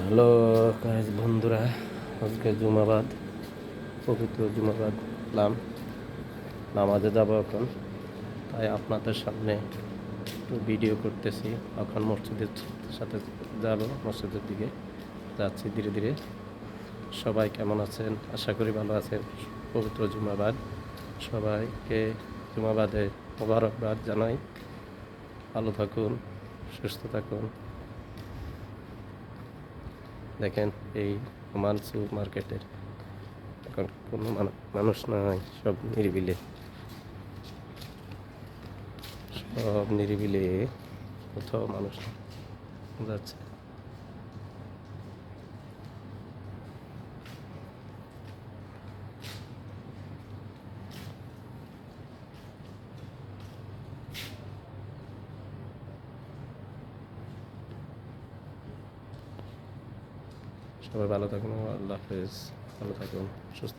Hello guys বন্ধুরা, আজকে জুমাবাদ, পবিত্র জুমাবাদ নামাজে যাব এখন। তাই আপনাদের সামনে একটু ভিডিও করতেছি। এখন মসজিদের সাথে যাব, মসজিদের দিকে যাচ্ছি ধীরে ধীরে। সবাই কেমন আছেন? আশা করি ভালো আছেন। পবিত্র জুমাবাদ, সবাইকে জুমাবাদে মোবারকবাদ জানাই। ভালো থাকুন, সুস্থ থাকুন। দেখেন এই মানসু মার্কেটের এখন কোনো মানুষ নাই, সব নিরিবিলি, কোথাও মানুষ যাচ্ছে। সবাই ভালো থাকুন, আল্লাহ হাফেজ। ভালো থাকুন, সুস্থ